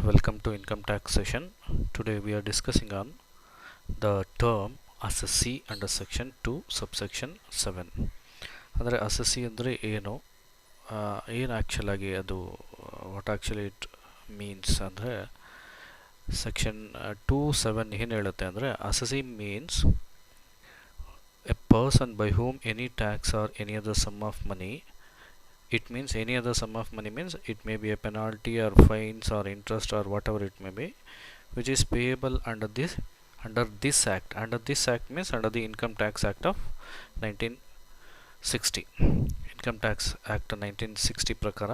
welcome to income tax session. Today we are discussing on the term assessee under section 2 subsection 7. ಅಂದರೆ assessee ಅಂದರೆ ಏನು actual ಆಗಿ ಅದು what actually it means ಅಂದರೆ section 2(7) ಏನು ಹೇಳುತ್ತೆ ಅಂದರೆ assessee means a person by whom any tax or any other sum of money. It means any other sum of money means it may be a penalty or fines or interest or whatever it may be, which is payable under this act. Under this act means under the Income Tax Act of 1960. Income Tax Act 1960 ಪ್ರಕಾರ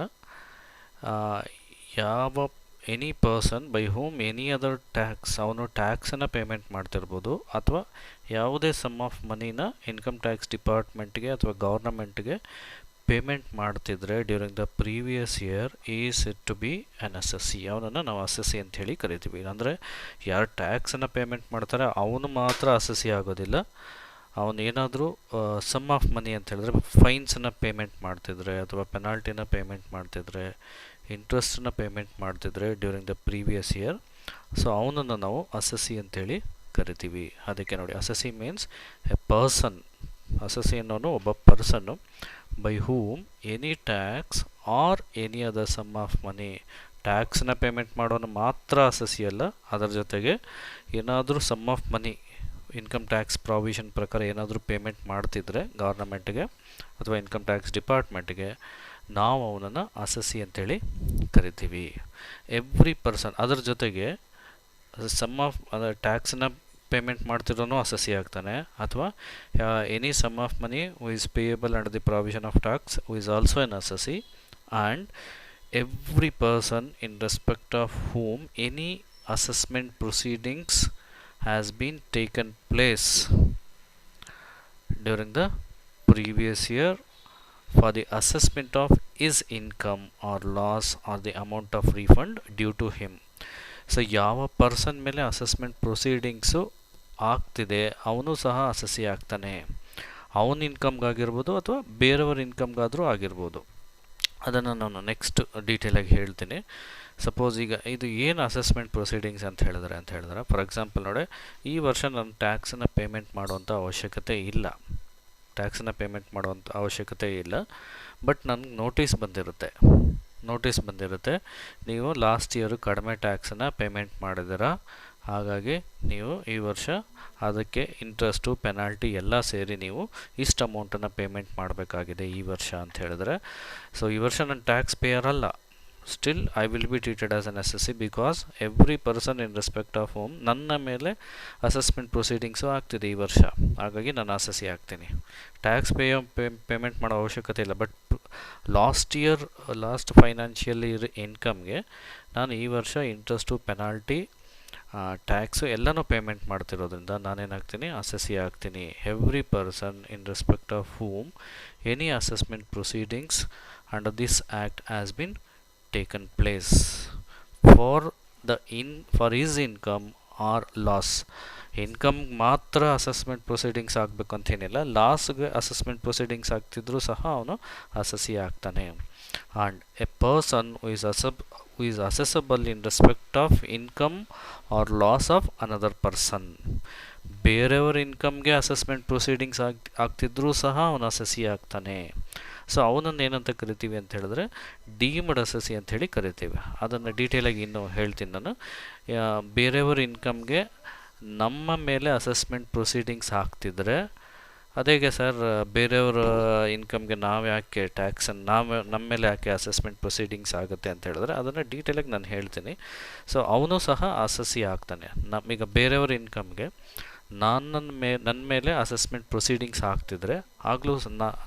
ಯಾವ any person by whom any other tax ಅವನು ಟ್ಯಾಕ್ಸನ್ನು payment ಮಾಡ್ತಿರ್ಬೋದು ಅಥವಾ ಯಾವುದೇ sum of ಮನಿನ income tax ಡಿಪಾರ್ಟ್ಮೆಂಟ್ಗೆ ಅಥವಾ ಗೌರ್ನಮೆಂಟ್ಗೆ ಪೇಮೆಂಟ್ ಮಾಡ್ತಿದ್ರೆ during the previous year is it to be an assessee. ಅವನನ್ನು ನಾವು assessee ಅಂತ ಹೇಳಿ ಕರಿತೀವಿ. ಅಂದರೆ ಯಾರು ಟ್ಯಾಕ್ಸನ್ನು ಪೇಮೆಂಟ್ ಮಾಡ್ತಾರೆ ಅವನು ಮಾತ್ರ assessee ಆಗೋದಿಲ್ಲ. ಅವನು ಏನಾದರೂ ಸಮ್ ಆಫ್ ಮನಿ ಅಂತ ಹೇಳಿದ್ರೆ ಫೈನ್ಸನ್ನು ಪೇಮೆಂಟ್ ಮಾಡ್ತಿದ್ರೆ ಅಥವಾ ಪೆನಾಲ್ಟಿನ ಪೇಮೆಂಟ್ ಮಾಡ್ತಿದ್ರೆ ಇಂಟ್ರೆಸ್ಟನ್ನು ಪೇಮೆಂಟ್ ಮಾಡ್ತಿದ್ರೆ during the previous year, so ಅವನನ್ನು ನಾವು assessee ಅಂತೇಳಿ ಕರಿತೀವಿ. ಅದಕ್ಕೆ ನೋಡಿ assessee means A person. assessee ಅನ್ನೋನು ಒಬ್ಬ ಪರ್ಸನ್ನು by whom any tax or any other sum of money. ಟ್ಯಾಕ್ಸ್ನ ಪೇಮೆಂಟ್ ಮಾಡೋನು ಮಾತ್ರ assessee ಅಲ್ಲ, ಅದರ ಜೊತೆಗೆ ಏನಾದರೂ sum of money income tax provision ಪ್ರಕಾರ ಏನಾದರೂ ಪೇಮೆಂಟ್ ಮಾಡ್ತಿದ್ರೆ ಗೌರ್ನಮೆಂಟ್ಗೆ ಅಥವಾ ಇನ್ಕಮ್ ಟ್ಯಾಕ್ಸ್ ಡಿಪಾರ್ಟ್ಮೆಂಟ್ಗೆ ನಾವು ಅವನನ್ನು assessee ಅಂತೇಳಿ ಕರಿತೀವಿ. ಎವ್ರಿ ಪರ್ಸನ್ ಅದರ ಜೊತೆಗೆ ಸಮ್ ಆಫ್ ಅದರ ಟ್ಯಾಕ್ಸನ್ನ ಪೇಮೆಂಟ್ ಮಾಡ್ತಿರೋನು assessee ಆಗ್ತಾನೆ, ಅಥವಾ any sum of money who is payable under the provision of tax who is also an assessee, and every person in respect of whom any assessment proceedings has been taken place during the previous year for the assessment of his income or loss or the amount of refund due to him. So ಯಾವ person ಮೇಲೆ assessment proceedings ಆಗ್ತಿದೆ ಅವನು ಸಹ assessee ಆಗ್ತಾನೆ. ಅವನ ಇನ್ಕಮ್ಗಾಗಿರ್ಬೋದು ಅಥವಾ ಬೇರೆಯವ್ರ ಇನ್ಕಮ್ಗಾದರೂ ಆಗಿರ್ಬೋದು. ಅದನ್ನು ನಾನು ನೆಕ್ಸ್ಟ್ ಡೀಟೇಲಾಗಿ ಹೇಳ್ತೀನಿ. ಸಪೋಸ್ ಈಗ ಇದು ಏನು ಅಸೆಸ್ಮೆಂಟ್ ಪ್ರೊಸೀಡಿಂಗ್ಸ್ ಅಂತ ಹೇಳಿದ್ರೆ ಫಾರ್ ಎಕ್ಸಾಂಪಲ್ ನೋಡಿ, ಈ ವರ್ಷ ನಾನು ಟ್ಯಾಕ್ಸನ್ನು ಪೇಮೆಂಟ್ ಮಾಡುವಂಥ ಅವಶ್ಯಕತೆ ಇಲ್ಲ, ಬಟ್ ನನಗೆ ನೋಟಿಸ್ ಬಂದಿರುತ್ತೆ ನೀವು ಲಾಸ್ಟ್ ಇಯರು ಕಡಿಮೆ ಟ್ಯಾಕ್ಸನ್ನು ಪೇಮೆಂಟ್ ಮಾಡಿದ್ದೀರಾ, ಹಾಗಾಗಿ ನೀವು ಈ ವರ್ಷ ಅದಕ್ಕೆ ಇಂಟ್ರೆಸ್ಟು ಪೆನಾಲ್ಟಿ ಎಲ್ಲ ಸೇರಿ ನೀವು ಇಷ್ಟು ಅಮೌಂಟನ್ನು ಪೇಮೆಂಟ್ ಮಾಡಬೇಕಾಗಿದೆ ಈ ವರ್ಷ ಅಂತ ಹೇಳಿದ್ರೆ, ಸೊ ಈ ವರ್ಷ ನಾನು ಟ್ಯಾಕ್ಸ್ ಪೇಯರ್ ಅಲ್ಲ, still I will be treated as an assessee because every person in respect of home ನನ್ನ ಮೇಲೆ ಅಸೆಸ್ಮೆಂಟ್ ಪ್ರೊಸೀಡಿಂಗ್ಸು ಆಗ್ತಿದೆ ಈ ವರ್ಷ, ಹಾಗಾಗಿ ನಾನು assessee ಆಗ್ತೀನಿ. ಟ್ಯಾಕ್ಸ್ ಪೇಮೆಂಟ್ ಮಾಡೋ ಅವಶ್ಯಕತೆ ಇಲ್ಲ, ಬಟ್ ಲಾಸ್ಟ್ ಫೈನಾನ್ಷಿಯಲ್ ಇಯರ್ ಇನ್ಕಮ್ಗೆ ನಾನು ಈ ವರ್ಷ ಇಂಟ್ರೆಸ್ಟು ಪೆನಾಲ್ಟಿ ಟ್ಯಾಕ್ಸು ಎಲ್ಲನೂ ಪೇಮೆಂಟ್ ಮಾಡ್ತಿರೋದ್ರಿಂದ ನಾನೇನಾಗ್ತೀನಿ assessee ಆಗ್ತೀನಿ. Every person in respect of whom any assessment proceedings under this act has been taken place for his income or loss. Income ಮಾತ್ರ assessment proceedings ಆಗಬೇಕು ಅಂತೇನಿಲ್ಲ, ಲಾಸ್ಗೆ assessment proceedings ಆಗ್ತಿದ್ರೂ ಸಹ ಅವನು assessee ಆಗ್ತಾನೆ. And A person who is assessable in respect of income R loss of another person. ಬೇರೆಯವರ ಇನ್ಕಮ್ಗೆ assessment proceedings ಆಗ್ತಿದ್ರೂ ಸಹ ಅವನು assessee ಆಗ್ತಾನೆ. ಸೊ ಅವನನ್ನು ಏನಂತ ಕರಿತೀವಿ ಅಂತ ಹೇಳಿದ್ರೆ ಡೀಮ್ಡ್ assessee ಅಂತ ಹೇಳಿ ಕರಿತೀವಿ. ಅದನ್ನು ಡೀಟೇಲಾಗಿ ಇನ್ನೂ ಹೇಳ್ತೀನಿ ನಾನು. ಬೇರೆಯವರ ಇನ್ಕಮ್ಗೆ ನಮ್ಮ ಮೇಲೆ ಅಸೆಸ್ಮೆಂಟ್ ಪ್ರೊಸೀಡಿಂಗ್ಸ್ ಆಗ್ತಿದ್ರೆ, ಅದೇಗೆ ಸರ್ ಬೇರೆಯವರ ಇನ್ಕಮ್ಗೆ ನಾವು ಯಾಕೆ ಟ್ಯಾಕ್ಸನ್ನು ನಮ್ಮ ಮೇಲೆ ಯಾಕೆ ಅಸೆಸ್ಮೆಂಟ್ ಪ್ರೊಸೀಡಿಂಗ್ಸ್ ಆಗುತ್ತೆ ಅಂತ ಹೇಳಿದ್ರೆ ಅದನ್ನು ಡೀಟೇಲಾಗಿ ನಾನು ಹೇಳ್ತೀನಿ. ಸೊ ಅವನು ಸಹ assessee ಆಗ್ತಾನೆ. ನಮೀಗ ಬೇರೆಯವರ ಇನ್ಕಮ್ಗೆ ನನ್ನ ಮೇಲೆ ಅಸೆಸ್ಮೆಂಟ್ ಪ್ರೊಸೀಡಿಂಗ್ಸ್ ಆಗ್ತಿದ್ರೆ ಆಗಲೂ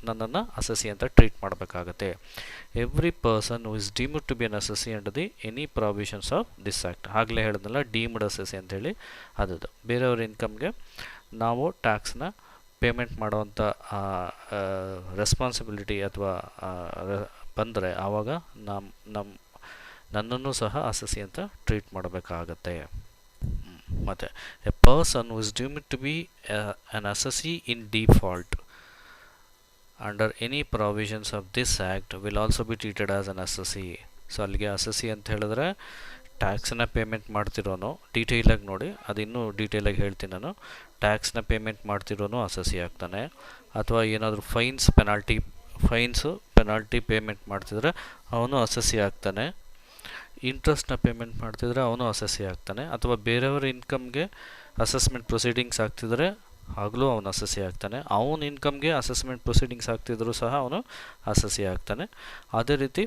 ನನ್ನನ್ನು assessee ಅಂತ ಟ್ರೀಟ್ ಮಾಡಬೇಕಾಗತ್ತೆ. Every person who is deemed to be an assessee under the any provisions of this act. ಆಗಲೇ ಹೇಳಿದ್ನಲ್ಲ ಡೀಮ್ಡ್ assessee ಅಂತೇಳಿ, ಅದು ಬೇರೆಯವ್ರ ಇನ್ಕಮ್ಗೆ ನಾವು ಟ್ಯಾಕ್ಸ್ನ ಪೇಮೆಂಟ್ ಮಾಡೋವಂಥ ರೆಸ್ಪಾನ್ಸಿಬಿಲಿಟಿ ಅಥವಾ ಬಂದರೆ ಆವಾಗ ನನ್ನನ್ನು ಸಹ assessee ಅಂತ ಟ್ರೀಟ್ ಮಾಡಬೇಕಾಗತ್ತೆ. ಮತ್ತು a person who is deemed to be an assessee in default under any provisions of this act will also be treated as an assessee. So ಅಲ್ಲಿಗೆ assessee ಅಂತ ಹೇಳಿದ್ರೆ ಟ್ಯಾಕ್ಸನ್ನ ಪೇಮೆಂಟ್ ಮಾಡ್ತಿರೋನು ಡೀಟೇಲಾಗಿ ನೋಡಿ, ಅದು ಇನ್ನೂ ಡೀಟೇಲಾಗಿ ಹೇಳ್ತೀನಿ ನಾನು. ಟ್ಯಾಕ್ಸ್ನ ಪೇಮೆಂಟ್ ಮಾಡ್ತಿರೋನು ಅಸೆಸಿ ಆಗ್ತಾನೆ. ಅಥವಾ ಏನಾದರೂ ಫೈನ್ಸು ಪೆನಾಲ್ಟಿ ಪೇಮೆಂಟ್ ಮಾಡ್ತಿದ್ರೆ ಅವನು ಅಸೆಸಿ ಆಗ್ತಾನೆ. ಇಂಟ್ರೆಸ್ಟ್ನ ಪೇಮೆಂಟ್ ಮಾಡ್ತಿದ್ರೆ ಅವನು ಅಸೆಸಿ ಆಗ್ತಾನೆ. ಅಥವಾ ಬೇರೆಯವರ ಇನ್ಕಮ್ಗೆ ಅಸೆಸ್ಮೆಂಟ್ ಪ್ರೊಸೀಡಿಂಗ್ಸ್ ಆಗ್ತಿದ್ರೆ ಆಗಲೂ ಅವನು ಅಸೆಸಿ ಆಗ್ತಾನೆ. ಅವನ ಇನ್ಕಮ್ಗೆ ಅಸೆಸ್ಮೆಂಟ್ ಪ್ರೊಸೀಡಿಂಗ್ಸ್ ಆಗ್ತಿದ್ರು ಸಹ ಅವನು ಅಸೆಸಿ ಆಗ್ತಾನೆ. ಅದೇ ರೀತಿ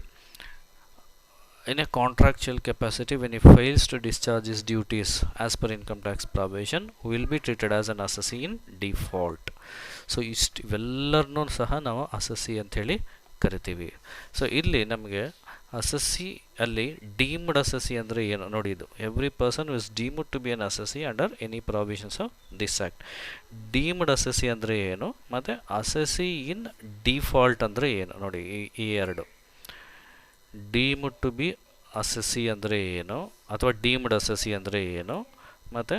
in a contractual capacity when he fails to discharge his duties as per income tax provision will be treated as an assessee in default. So ಇವೆಲ್ಲರನ್ನೂ ಸಹ ನಾವು ಅಸೆಸಿ ಅಂಥೇಳಿ ಕರಿತೀವಿ. ಸೊ ಇಲ್ಲಿ ನಮಗೆ ಅಸೆಸಿ ಅಲ್ಲಿ ಡೀಮ್ಡ್ ಅಸೆಸಿ ಅಂದರೆ ಏನು ನೋಡಿ, ಇದು every person is deemed to be an assessee under any provisions of this act. Deemed assessee ಅಂದರೆ ಏನು ಮತ್ತು ಅಸೆಸಿ ಇನ್ ಡಿಫಾಲ್ಟ್ ಅಂದರೆ ಏನು ನೋಡಿ, ಈ ಎರಡು. ಡೀಮ್ಡ್ ಟು ಬಿ ಅಸೆಸಿ ಅಂದರೆ ಏನು ಅಥವಾ ಡೀಮ್ಡ್ ಅಸೆಸಿ ಅಂದರೆ ಏನು ಮತ್ತು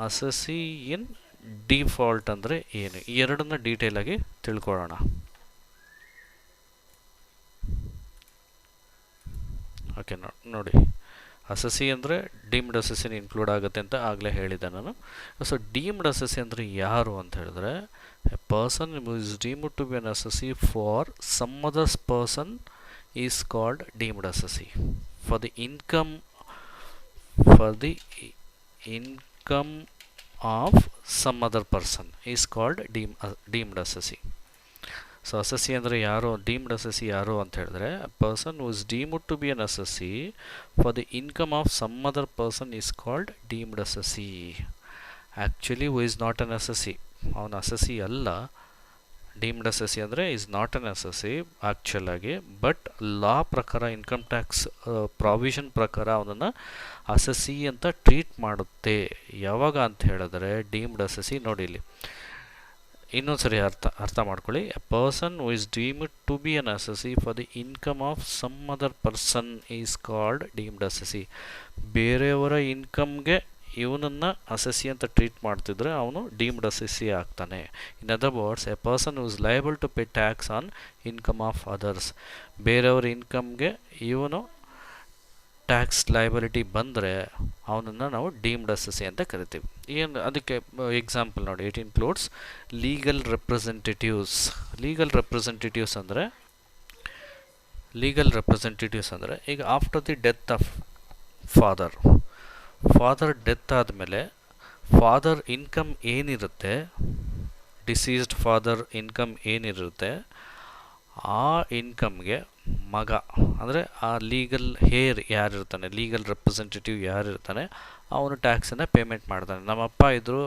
ಅಸೆಸಿ ಇನ್ ಡಿಫಾಲ್ಟ್ ಅಂದರೆ ಏನು, ಈ ಎರಡನ್ನ ಡೀಟೇಲಾಗಿ ತಿಳ್ಕೊಳ್ಳೋಣ. ಓಕೆ ನೋಡಿ, ಅಸೆಸಿ ಅಂದರೆ ಡೀಮ್ಡ್ ಅಸೆಸಿನ ಇನ್ಕ್ಲೂಡ್ ಆಗುತ್ತೆ ಅಂತ ಆಗಲೇ ಹೇಳಿದ್ದೆ ನಾನು. ಸೊ ಡೀಮ್ಡ್ ಅಸೆಸಿ ಅಂದರೆ ಯಾರು ಅಂತ ಹೇಳಿದ್ರೆ, a person is deemed to be an assessee for some others person is called deemed assessee. For the income of some other person is called deemed assessee. So assessee ಅಂದರೆ ಯಾರು, deemed assessee ಯಾರು ಅಂತ ಹೇಳಿದ್ರೆ, person who is deemed to be an assessee for the income of some other person is called deemed assessee. Actually who is not an assessee, ಅವನ assessee ಅಲ್ಲ. Deemed assessee ಅಂದರೆ is not an assessee ಆ್ಯಕ್ಚುಲಾಗಿ, but law ಪ್ರಕಾರ income tax provision ಪ್ರಕಾರ ಅವನನ್ನು assessee ಅಂತ treat ಮಾಡುತ್ತೆ. ಯಾವಾಗ ಅಂತ ಹೇಳಿದ್ರೆ ಡೀಮ್ಡ್ ಅಸೆಸಿ ನೋಡಿ, ಇಲ್ಲಿ ಇನ್ನೊಂದು ಸರಿ ಅರ್ಥ ಮಾಡ್ಕೊಳ್ಳಿ. A person who is deemed to be an assessee for the income of some other person is called deemed assessee. ಬೇರೆಯವರ ಇನ್ಕಮ್ಗೆ ಇವನನ್ನು ಅಸೆಸಿ ಅಂತ ಟ್ರೀಟ್ ಮಾಡ್ತಿದ್ರೆ ಅವನು ಡೀಮ್ಡ್ ಅಸೆಸಿ ಆಗ್ತಾನೆ. In other words, a person who is liable to pay tax on income of others. ಬೇರೆಯವರ ಇನ್ಕಮ್ಗೆ ಇವನು ಟ್ಯಾಕ್ಸ್ ಲಯಬಿಲಿಟಿ ಬಂದರೆ ಅವನನ್ನು ನಾವು ಡೀಮ್ಡ್ ಅಸೆಸಿ ಅಂತ ಕರಿತೀವಿ. ಏನು ಅದಕ್ಕೆ ಎಕ್ಸಾಂಪಲ್ ನೋಡಿ, it includes legal representatives. Legal representatives ಅಂದರೆ ಈಗ after the death of father death ಆದಮೇಲೆ ಫಾದರ್ ಇನ್ಕಮ್ ಏನಿರುತ್ತೆ, ಡಿಸೀಸ್ಡ್ ಫಾದರ್ ಇನ್ಕಮ್ ಏನಿರುತ್ತೆ, ಆ ಇನ್ಕಮ್ಗೆ ಮಗ ಅಂದರೆ ಆ ಲೀಗಲ್ ಹೇರ್ ಯಾರಿರ್ತಾನೆ, ಲೀಗಲ್ ರೆಪ್ರೆಸೆಂಟೇಟಿವ್ ಯಾರಿರ್ತಾನೆ, ಅವನು ಟ್ಯಾಕ್ಸನ್ನು ಪೇಮೆಂಟ್ ಮಾಡ್ತಾನೆ. ನಮ್ಮಪ್ಪ ಇದ್ದರು,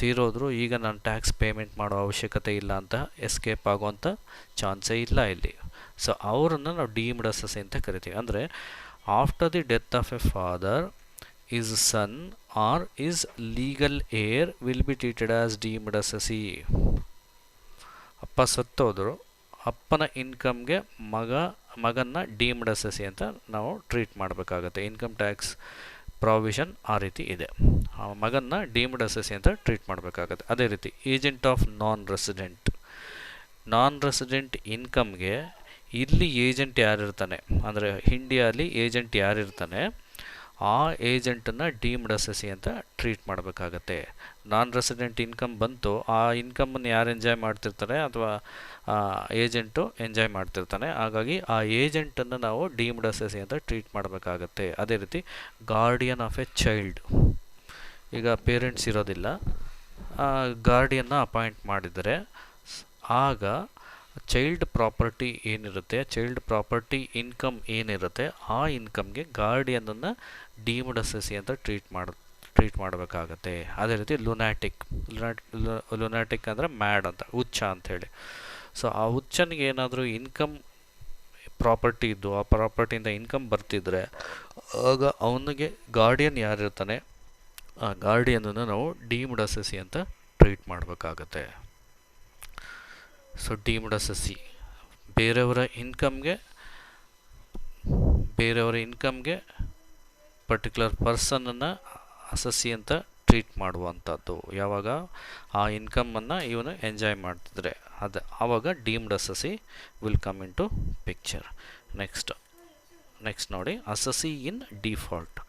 ತೀರೋದ್ರು, ಈಗ ನಾನು ಟ್ಯಾಕ್ಸ್ ಪೇಮೆಂಟ್ ಮಾಡೋ ಅವಶ್ಯಕತೆ ಇಲ್ಲ ಅಂತ ಎಸ್ಕೇಪ್ ಆಗುವಂಥ ಚಾನ್ಸೇ ಇಲ್ಲ ಇಲ್ಲಿ. ಸೊ ಅವರನ್ನು ನಾವು ಡೀಮ್ಡ್ ಅಸೆಸಿ ಅಂತ ಕರಿತೀವಿ. ಅಂದರೆ after the death of a father, his son or his legal heir will be treated as deemed assessee. ಅಪ್ಪ ಸತ್ತೋದ್ರು, ಅಪ್ಪನ ಇನ್ಕಮ್ಗೆ ಮಗನ್ನ ಡೀಮ್ಡ್ ಅಸೆಸಿ ಅಂತ ನಾವು ಟ್ರೀಟ್ ಮಾಡಬೇಕಾಗತ್ತೆ. ಇನ್ಕಮ್ ಟ್ಯಾಕ್ಸ್ ಪ್ರಾವಿಷನ್ ಆ ರೀತಿ ಇದೆ, ಮಗನ್ನ ಡೀಮ್ಡ್ ಅಸೆಸಿ ಅಂತ ಟ್ರೀಟ್ ಮಾಡಬೇಕಾಗತ್ತೆ. ಅದೇ ರೀತಿ ಏಜೆಂಟ್ ಆಫ್ ನಾನ್ ರೆಸಿಡೆಂಟ್ ಇನ್ಕಮ್ಗೆ ಇಲ್ಲಿ ಏಜೆಂಟ್ ಯಾರಿರ್ತಾನೆ ಅಂದರೆ ಇಂಡಿಯಾಲಿ ಏಜೆಂಟ್ ಯಾರಿರ್ತಾನೆ, ಆ ಏಜೆಂಟನ್ನು ಡೀಮ್ಡ್ ಅಸೆಸಿ ಅಂತ ಟ್ರೀಟ್ ಮಾಡಬೇಕಾಗತ್ತೆ. ನಾನ್ ರೆಸಿಡೆಂಟ್ ಇನ್ಕಮ್ ಬಂತು, ಆ ಇನ್ಕಮನ್ನು ಯಾರು ಎಂಜಾಯ್ ಮಾಡ್ತಿರ್ತಾರೆ ಅಥವಾ ಏಜೆಂಟು ಎಂಜಾಯ್ ಮಾಡ್ತಿರ್ತಾನೆ, ಹಾಗಾಗಿ ಆ ಏಜೆಂಟನ್ನು ನಾವು ಡೀಮ್ಡ್ ಅಸೆಸಿ ಅಂತ ಟ್ರೀಟ್ ಮಾಡಬೇಕಾಗತ್ತೆ. ಅದೇ ರೀತಿ ಗಾರ್ಡಿಯನ್ ಆಫ್ ಎ ಚೈಲ್ಡ್, ಈಗ ಪೇರೆಂಟ್ಸ್ ಇರೋದಿಲ್ಲ, ಗಾರ್ಡಿಯನ್ನ ಅಪಾಯಿಂಟ್ ಮಾಡಿದರೆ ಆಗ ಚೈಲ್ಡ್ ಪ್ರಾಪರ್ಟಿ ಏನಿರುತ್ತೆ, ಚೈಲ್ಡ್ ಪ್ರಾಪರ್ಟಿ ಇನ್ಕಮ್ ಏನಿರುತ್ತೆ, ಆ ಇನ್ಕಮ್ಗೆ ಗಾರ್ಡಿಯನನ್ನು ಡೀಮ್ಡ್ ಅಸೆಸಿ ಅಂತ ಟ್ರೀಟ್ ಮಾಡಬೇಕಾಗತ್ತೆ. ಅದೇ ರೀತಿ ಲುನಾಟಿಕ್ ಅಂದರೆ ಮ್ಯಾಡ್ ಅಂತ, ಹುಚ್ಚ ಅಂಥೇಳಿ. ಸೊ ಆ ಹುಚ್ಚನಿಗೆ ಏನಾದರೂ ಇನ್ಕಮ್ ಪ್ರಾಪರ್ಟಿ ಇದ್ದು ಆ ಪ್ರಾಪರ್ಟಿಯಿಂದ ಇನ್ಕಮ್ ಬರ್ತಿದ್ರೆ ಆಗ ಅವನಿಗೆ ಗಾರ್ಡಿಯನ್ ಯಾರಿರ್ತಾನೆ, ಆ ಗಾರ್ಡಿಯನನ್ನು ನಾವು ಡೀಮ್ಡ್ ಅಸೆಸಿ ಅಂತ ಟ್ರೀಟ್ ಮಾಡಬೇಕಾಗತ್ತೆ. ಸೊ ಡೀಮ್ಡ್ ಅಸೆಸಿ ಬೇರೆಯವರ ಇನ್ಕಮ್ಗೆ ಪರ್ಟಿಕ್ಯುಲರ್ ಪರ್ಸನನ್ನು ಅಸೆಸಿ ಅಂತ ಟ್ರೀಟ್ ಮಾಡುವಂಥದ್ದು. ಯಾವಾಗ ಆ ಇನ್ಕಮನ್ನು ಇವನು ಎಂಜಾಯ್ ಮಾಡ್ತಿದ್ರೆ ಆವಾಗ deemed assessee will come into picture. Next next ನೋಡಿ assessee in default.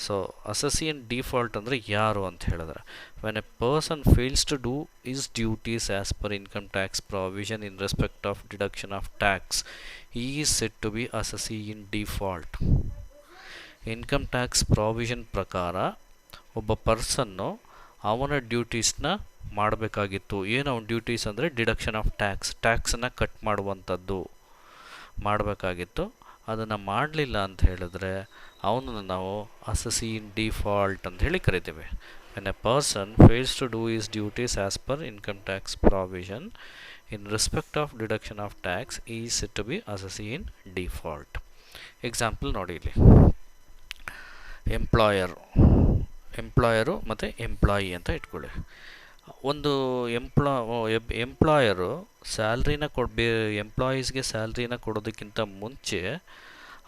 So assessee in default ಅಂದರೆ ಯಾರು ಅಂತ ಹೇಳಿದ್ರೆ, when a person fails to do is duties as per income tax provision in respect of deduction of tax ಈ is said to be assessee in default. Income tax provision ಪ್ರಕಾರ ಒಬ್ಬ ಪರ್ಸನ್ನು ಅವನ ಡ್ಯೂಟೀಸ್ನ ಮಾಡಬೇಕಾಗಿತ್ತು. ಏನು ಅವನ ಡ್ಯೂಟೀಸ್ ಅಂದರೆ ಡಿಡಕ್ಷನ್ ಆಫ್ ಟ್ಯಾಕ್ಸನ್ನು ಕಟ್ ಮಾಡುವಂಥದ್ದು ಮಾಡಬೇಕಾಗಿತ್ತು. ಅದನ್ನು ಮಾಡಲಿಲ್ಲ ಅಂತ ಹೇಳಿದ್ರೆ ಅವನನ್ನು ನಾವು ಅಸಸಿ ಇನ್ ಡಿಫಾಲ್ಟ್ ಅಂತ ಹೇಳಿ ಕರಿತೀವಿ. When a person fails to do is duties as per income tax provision in respect of deduction of tax is said to be assessee in default. Example ನೋಡಿ ಇಲ್ಲಿ, ಎಂಪ್ಲಾಯರು ಮತ್ತು employee ಅಂತ ಇಟ್ಕೊಳ್ಳಿ. ಒಂದು employer ಸ್ಯಾಲ್ರಿನ ಎಂಪ್ಲಾಯೀಸ್ಗೆ ಸ್ಯಾಲ್ರಿನ ಕೊಡೋದಕ್ಕಿಂತ ಮುಂಚೆ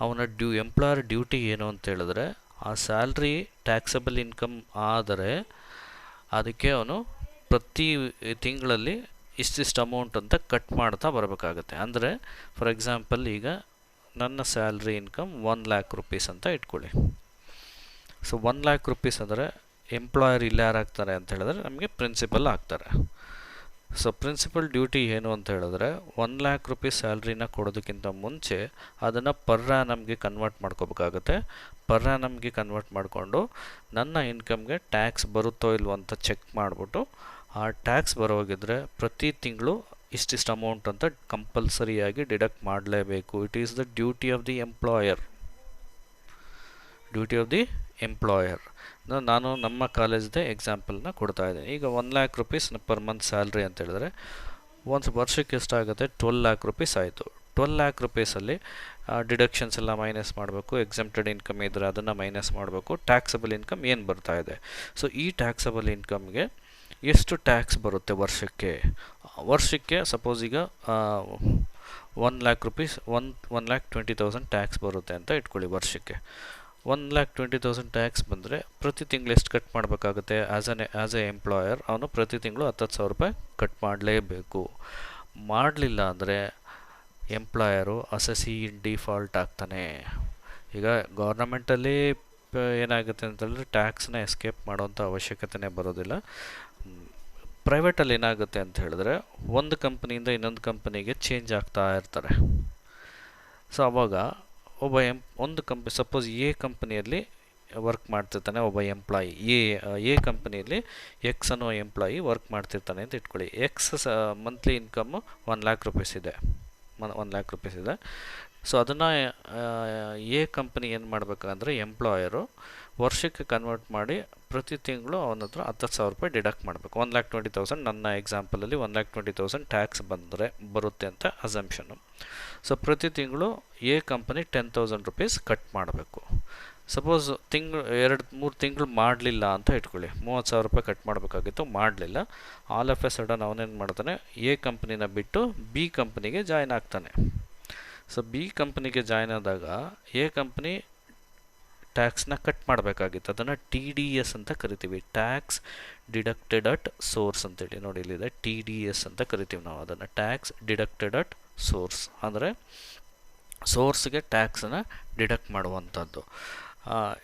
ಅವನ ಎಂಪ್ಲಾಯರ್ ಡ್ಯೂಟಿ ಏನು ಅಂತ ಹೇಳಿದ್ರೆ, ಆ ಸ್ಯಾಲ್ರಿ ಟ್ಯಾಕ್ಸಬಲ್ ಇನ್ಕಮ್ ಆದರೆ ಅದಕ್ಕೆ ಅವನು ಪ್ರತಿ ತಿಂಗಳಲ್ಲಿ ಇಷ್ಟಿಷ್ಟು ಅಮೌಂಟ್ ಅಂತ ಕಟ್ ಮಾಡ್ತಾ ಬರಬೇಕಾಗತ್ತೆ. ಅಂದರೆ ಫಾರ್ ಎಕ್ಸಾಂಪಲ್ ಈಗ ನನ್ನ ಸ್ಯಾಲ್ರಿ ಇನ್ಕಮ್ 1 lakh rupees ಅಂತ ಇಟ್ಕೊಳ್ಳಿ. ಸೊ 1 lakh rupees ಅಂದರೆ ಎಂಪ್ಲಾಯರ್ ಇಲ್ಲಿ ಯಾರು ಆಗ್ತಾರೆ ಅಂತ ಹೇಳಿದ್ರೆ ನಮಗೆ ಪ್ರಿನ್ಸಿಪಲ್ ಆಗ್ತಾರೆ. ಸೊ ಪ್ರಿನ್ಸಿಪಲ್ ಡ್ಯೂಟಿ ಏನು ಅಂತ ಹೇಳಿದ್ರೆ 1 lakh rupees ಸ್ಯಾಲ್ರಿನ ಕೊಡೋದಕ್ಕಿಂತ ಮುಂಚೆ ಅದನ್ನು ಪರ್ ಆ್ಯನಮ್ಗೆ ಕನ್ವರ್ಟ್ ಮಾಡ್ಕೋಬೇಕಾಗುತ್ತೆ. ಪರ್ ಆ್ಯನಮ್ಗೆ ಕನ್ವರ್ಟ್ ಮಾಡಿಕೊಂಡು ನನ್ನ ಇನ್ಕಮ್ಗೆ ಟ್ಯಾಕ್ಸ್ ಬರುತ್ತೋ ಇಲ್ವೋ ಅಂತ ಚೆಕ್ ಮಾಡಿಬಿಟ್ಟು ಆ ಟ್ಯಾಕ್ಸ್ ಬರೋಗಿದ್ರೆ ಪ್ರತಿ ತಿಂಗಳು ಇಷ್ಟಿಷ್ಟು ಅಮೌಂಟ್ ಅಂತ ಕಂಪಲ್ಸರಿಯಾಗಿ ಡಿಡಕ್ಟ್ ಮಾಡಲೇಬೇಕು. It is the duty of the employer. ನಾನು ನಮ್ಮ ಕಾಲೇಜ್ದೇ ಎಕ್ಸಾಂಪಲ್ನ ಕೊಡ್ತಾ ಇದ್ದೀನಿ. ಈಗ 1 lakh rupees per month salary ಅಂತ ಹೇಳಿದ್ರೆ ಒಂದು ವರ್ಷಕ್ಕೆ ಎಷ್ಟಾಗುತ್ತೆ, 12 lakh rupees ಆಯಿತು. 12 lakh rupeesಲ್ಲಿ ಡಿಡಕ್ಷನ್ಸ್ ಎಲ್ಲ ಮೈನಸ್ ಮಾಡಬೇಕು. ಎಕ್ಸೆಂಪ್ಟೆಡ್ ಇನ್ಕಮ್ ಇದ್ದರೆ ಅದನ್ನು ಮೈನಸ್ ಮಾಡಬೇಕು. ಟ್ಯಾಕ್ಸಬಲ್ ಇನ್ಕಮ್ ಏನು ಬರ್ತಾ ಇದೆ, ಸೊ ಈ ಟ್ಯಾಕ್ಸಬಲ್ ಇನ್ಕಮ್ಗೆ ಎಷ್ಟು ಟ್ಯಾಕ್ಸ್ ಬರುತ್ತೆ ವರ್ಷಕ್ಕೆ ಸಪೋಸ್ ಈಗ 1 lakh rupees 1,20,000 ಟ್ಯಾಕ್ಸ್ ಬರುತ್ತೆ ಅಂತ ಇಟ್ಕೊಳ್ಳಿ. ವರ್ಷಕ್ಕೆ 1,20,000 ಟ್ಯಾಕ್ಸ್ ಬಂದರೆ ಪ್ರತಿ ತಿಂಗಳು ಎಷ್ಟು ಕಟ್ ಮಾಡಬೇಕಾಗುತ್ತೆ? ಆ್ಯಸ್ ಎ ಎಂಪ್ಲಾಯರ್ ಅವನು ಪ್ರತಿ ತಿಂಗಳು 10,000 ರೂಪಾಯಿ ಕಟ್ ಮಾಡಲೇಬೇಕು. ಮಾಡಲಿಲ್ಲ ಅಂದರೆ ಎಂಪ್ಲಾಯರು ಅಸಸಿ ಇನ್ ಡಿಫಾಲ್ಟ್ ಆಗ್ತಾನೆ. ಈಗ ಗೌರ್ನಮೆಂಟಲ್ಲಿ ಏನಾಗುತ್ತೆ ಅಂತಂದರೆ ಟ್ಯಾಕ್ಸ್ನ ಎಸ್ಕೇಪ್ ಮಾಡೋವಂಥ ಅವಶ್ಯಕತೆನೇ ಬರೋದಿಲ್ಲ. ಪ್ರೈವೇಟಲ್ಲಿ ಏನಾಗುತ್ತೆ ಅಂತ ಹೇಳಿದ್ರೆ ಒಂದು ಕಂಪ್ನಿಯಿಂದ ಇನ್ನೊಂದು ಕಂಪ್ನಿಗೆ ಚೇಂಜ್ ಆಗ್ತಾ ಇರ್ತಾರೆ. ಸೊ ಆವಾಗ ಒಂದು ಸಪೋಸ್ ಎ ಕಂಪ್ನಿಯಲ್ಲಿ ವರ್ಕ್ ಮಾಡ್ತಿರ್ತಾನೆ ಒಬ್ಬ ಎಂಪ್ಲಾಯಿ. ಎ ಕಂಪ್ನಿಯಲ್ಲಿ ಎಕ್ಸ್ ಅನ್ನೋ ಎಂಪ್ಲಾಯಿ ವರ್ಕ್ ಮಾಡ್ತಿರ್ತಾನೆ ಅಂತ ಇಟ್ಕೊಳ್ಳಿ. X monthly income 1 lakh rupees ಇದೆ. 1 lakh rupees ಇದೆ. ಸೊ ಅದನ್ನು ಎ ಕಂಪ್ನಿ ಏನು ಮಾಡಬೇಕಂದ್ರೆ ಎಂಪ್ಲಾಯರು ವರ್ಷಕ್ಕೆ ಕನ್ವರ್ಟ್ ಮಾಡಿ ಪ್ರತಿ ತಿಂಗಳು ಅವನ ಹತ್ರ 10,000 ರೂಪಾಯಿ ಡಿಡಕ್ಟ್ ಮಾಡಬೇಕು. 1,20,000 ನನ್ನ ಎಕ್ಸಾಂಪಲಲ್ಲಿ 1,20,000 ಟ್ಯಾಕ್ಸ್ ಬರುತ್ತೆ ಅಂತ ಅಸಂಪ್ಷನು. ಸೊ ಪ್ರತಿ ತಿಂಗಳು ಎ ಕಂಪನಿ 10,000 rupees ಕಟ್ ಮಾಡಬೇಕು. ಸಪೋಸ್ 2-3 ತಿಂಗಳು ಮಾಡಲಿಲ್ಲ ಅಂತ ಇಟ್ಕೊಳ್ಳಿ, 30,000 ರೂಪಾಯಿ ಕಟ್ ಮಾಡಬೇಕಾಗಿತ್ತು, ಮಾಡಲಿಲ್ಲ. ಆಲ್ ಆಫ್ ಎ ಸಡನ್ ಅವನೇನು ಮಾಡ್ತಾನೆ, ಎ ಕಂಪ್ನಿನ ಬಿಟ್ಟು ಬಿ ಕಂಪ್ನಿಗೆ ಜಾಯ್ನ್ ಆಗ್ತಾನೆ. ಸೊ ಬಿ ಕಂಪ್ನಿಗೆ ಜಾಯ್ನ್ ಆದಾಗ ಎ ಕಂಪ್ನಿ ಟ್ಯಾಕ್ಸ್ನ ಕಟ್ ಮಾಡಬೇಕಾಗಿತ್ತು. ಅದನ್ನು TDS ಅಂತ ಕರಿತೀವಿ, ಟ್ಯಾಕ್ಸ್ ಡಿಡಕ್ಟೆಡ್ ಅಟ್ ಸೋರ್ಸ್ ಅಂತೇಳಿ. ನೋಡಿ ಇಲ್ಲಿದೆ TDS ಅಂತ ಕರಿತೀವಿ ನಾವು ಅದನ್ನು, ಟ್ಯಾಕ್ಸ್ ಡಿಡಕ್ಟೆಡ್ ಅಟ್ ಸೋರ್ಸ್. ಅಂದರೆ ಸೋರ್ಸ್ಗೆ ಟ್ಯಾಕ್ಸನ್ನು ಡಿಡಕ್ಟ್ ಮಾಡುವಂಥದ್ದು.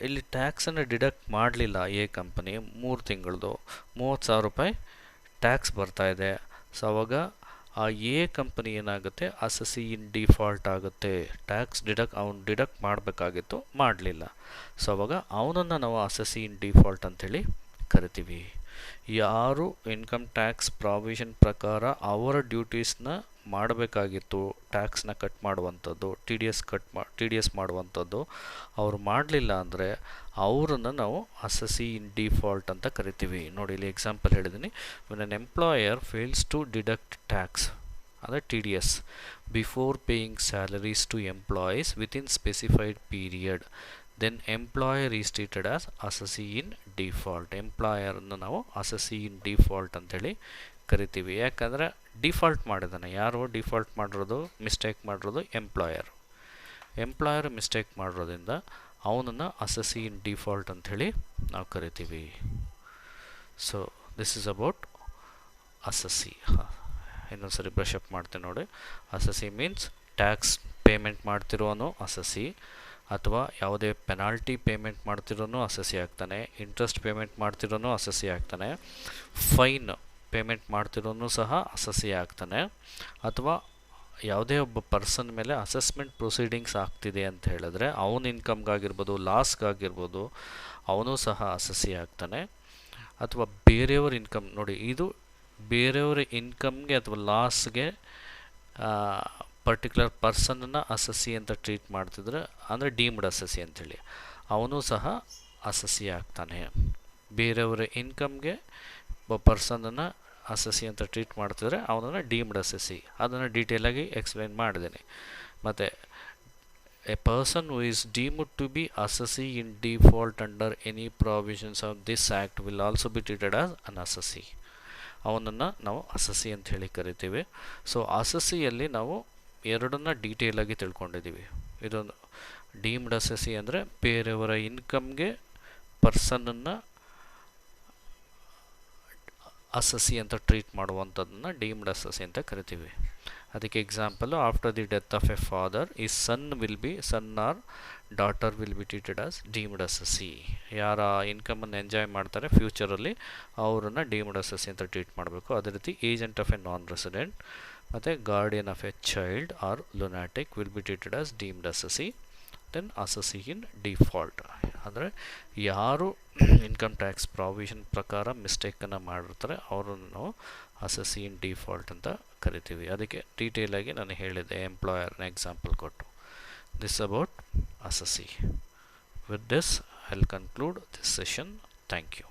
ಇಲ್ಲಿ ಟ್ಯಾಕ್ಸನ್ನು ಡಿಡಕ್ಟ್ ಮಾಡಲಿಲ್ಲ ಎ ಕಂಪನಿ, 3 ತಿಂಗಳದು 30,000 ರೂಪಾಯಿ ಟ್ಯಾಕ್ಸ್ ಬರ್ತಾಯಿದೆ. ಸೊ ಅವಾಗ ಆ ಎ ಕಂಪನಿ ಏನಾಗುತ್ತೆ, ಅಸಸಿ ಇನ್ ಡಿಫಾಲ್ಟ್ ಆಗುತ್ತೆ. ಟ್ಯಾಕ್ಸ್ ಅವನು ಡಿಡಕ್ಟ್ ಮಾಡಬೇಕಾಗಿತ್ತು, ಮಾಡಲಿಲ್ಲ. ಸೊ ಅವಾಗ ಅವನನ್ನು ನಾವು ಅಸಸಿ ಇನ್ ಡಿಫಾಲ್ಟ್ ಅಂಥೇಳಿ ಕರಿತೀವಿ. ಯಾರು ಇನ್ಕಮ್ ಟ್ಯಾಕ್ಸ್ ಪ್ರಾವಿಷನ್ ಪ್ರಕಾರ ಅವರ ಡ್ಯೂಟೀಸ್ನ ಮಾಡಬೇಕಾಗಿತ್ತು, ಟ್ಯಾಕ್ಸ್ನ ಕಟ್ ಮಾಡುವಂಥದ್ದು, TDS ಮಾಡುವಂಥದ್ದು, ಅವರು ಮಾಡಲಿಲ್ಲ ಅಂದರೆ ಅವರನ್ನು ನಾವು ಅಸಸಿ ಇನ್ ಡಿಫಾಲ್ಟ್ ಅಂತ ಕರಿತೀವಿ. ನೋಡಿ ಇಲ್ಲಿ ಎಕ್ಸಾಂಪಲ್ ಹೇಳಿದ್ದೀನಿ. When an employer fails to deduct tax ಅಂದರೆ TDS before paying salaries to employees within specified period, then employer is treated as assessee in default. ಎಂಪ್ಲಾಯರನ್ನು ನಾವು ಅಸಸಿ ಇನ್ ಡಿಫಾಲ್ಟ್ ಅಂತೇಳಿ ಕರಿತೀವಿ. ಯಾಕಂದರೆ ಡಿಫಾಲ್ಟ್ ಮಾಡಿದ್ದಾನೆ. ಯಾರು ಡಿಫಾಲ್ಟ್ ಮಾಡಿರೋದು, ಮಿಸ್ಟೇಕ್ ಮಾಡಿರೋದು ಎಂಪ್ಲಾಯರ್ ಮಿಸ್ಟೇಕ್ ಮಾಡಿರೋದ್ರಿಂದ ಅವನನ್ನು ಅಸಸಿ ಇನ್ ಡಿಫಾಲ್ಟ್ ಅಂಥೇಳಿ ನಾವು ಕರಿತೀವಿ. So this is about assessee. ಇನ್ನೊಂದು ಸರಿ ಬ್ರಷ್ ಅಪ್ ಮಾಡ್ತೀನಿ ನೋಡಿ. ಅಸಸಿ ಮೀನ್ಸ್ ಟ್ಯಾಕ್ಸ್ ಪೇಮೆಂಟ್ ಮಾಡ್ತಿರೋನು ಅಸಸಿ, ಅಥವಾ ಯಾವುದೇ ಪೆನಾಲ್ಟಿ ಪೇಮೆಂಟ್ ಮಾಡ್ತಿರೋನು ಅಸಸಿ ಆಗ್ತಾನೆ, ಇಂಟ್ರೆಸ್ಟ್ ಪೇಮೆಂಟ್ ಮಾಡ್ತಿರೋನು ಅಸಸಿ ಆಗ್ತಾನೆ, ಫೈನ್ ಪೇಮೆಂಟ್ ಮಾಡ್ತಿರೋನು ಸಹ ಅಸಸಿ ಆಗ್ತಾನೆ, ಅಥವಾ ಯಾವುದೇ ಒಬ್ಬ ಪರ್ಸನ್ ಮೇಲೆ ಅಸೆಸ್ಮೆಂಟ್ ಪ್ರೊಸೀಡಿಂಗ್ಸ್ ಆಗ್ತಿದೆ ಅಂತ ಹೇಳಿದ್ರೆ ಅವನ ಇನ್ಕಮ್ಗಾಗಿರ್ಬೋದು, ಲಾಸ್ಗಾಗಿರ್ಬೋದು, ಅವನು ಸಹ ಅಸಸಿ ಆಗ್ತಾನೆ. ಅಥವಾ ಬೇರೆಯವ್ರ ಇನ್ಕಮ್, ನೋಡಿ ಇದು ಬೇರೆಯವರ ಇನ್ಕಮ್ಗೆ ಅಥವಾ ಲಾಸ್ಗೆ ಪರ್ಟಿಕ್ಯುಲರ್ ಪರ್ಸನನ್ನು ಅಸಸಿ ಅಂತ ಟ್ರೀಟ್ ಮಾಡ್ತಿದ್ರೆ ಅಂದರೆ ಡೀಮ್ಡ್ ಅಸಸಿ ಅಂಥೇಳಿ, ಅವನು ಸಹ ಅಸಸಿ ಆಗ್ತಾನೆ. ಬೇರೆಯವರ ಇನ್ಕಮ್ಗೆ ಒಬ್ಬ ಪರ್ಸನನ್ನು ಅಸಸಿ ಅಂತ ಟ್ರೀಟ್ ಮಾಡ್ತಿದ್ರೆ ಅವನನ್ನು ಡೀಮ್ಡ್ ಅಸಸಿ, ಅದನ್ನು ಡೀಟೇಲಾಗಿ ಎಕ್ಸ್ಪ್ಲೈನ್ ಮಾಡಿದ್ದೀನಿ. ಮತ್ತು a person who is deemed to be assessee in default under any provisions of this act will also be treated as an assessee. ಅವನನ್ನು ನಾವು ಅಸಸಿ ಅಂತ ಹೇಳಿ ಕರಿತೀವಿ. ಸೊ ಅಸಸಿಯಲ್ಲಿ ನಾವು ಎರಡನ್ನ ಡೀಟೇಲಾಗಿ ತಿಳ್ಕೊಂಡಿದ್ದೀವಿ. ಇದೊಂದು ಡೀಮ್ಡ್ ಅಸಸಿ ಅಂದರೆ ಬೇರೆಯವರ ಇನ್ಕಮ್ಗೆ ಪರ್ಸನನ್ನು ಅಸಸಿ ಅಂತ ಟ್ರೀಟ್ ಮಾಡುವಂಥದ್ದನ್ನು ಡೀಮ್ಡ್ ಅಸಸಿ ಅಂತ ಕರಿತೀವಿ. ಅದಕ್ಕೆ example, after the death of a father ಈ son or daughter will be treated as deemed assessee. ಯಾರ ಇನ್ಕಮನ್ನು ಎಂಜಾಯ್ ಮಾಡ್ತಾರೆ ಫ್ಯೂಚರಲ್ಲಿ ಅವರನ್ನು ಡೀಮ್ಡ್ ಅಸಸಿ ಅಂತ ಟ್ರೀಟ್ ಮಾಡಬೇಕು. ಅದೇ ರೀತಿ agent of a non resident ಮತ್ತು guardian of a child or lunatic will be treated as deemed assessee. Then assessee in default ಅಂದರೆ ಯಾರು ಇನ್ಕಮ್ ಟ್ಯಾಕ್ಸ್ ಪ್ರಾವಿಷನ್ ಪ್ರಕಾರ ಮಿಸ್ಟೇಕನ್ನು ಮಾಡಿರ್ತಾರೆ ಅವರನ್ನು ಅಸಸಿ ಇನ್ ಡಿಫಾಲ್ಟ್ ಅಂತ ಕರಿತೀವಿ. ಅದಕ್ಕೆ ಡೀಟೇಲಾಗಿ ನಾನು ಹೇಳಿದೆ ಎಂಪ್ಲಾಯರ್ನ ಎಕ್ಸಾಂಪಲ್ ಕೊಟ್ಟು. This about assessee. With this I will conclude this session. Thank you.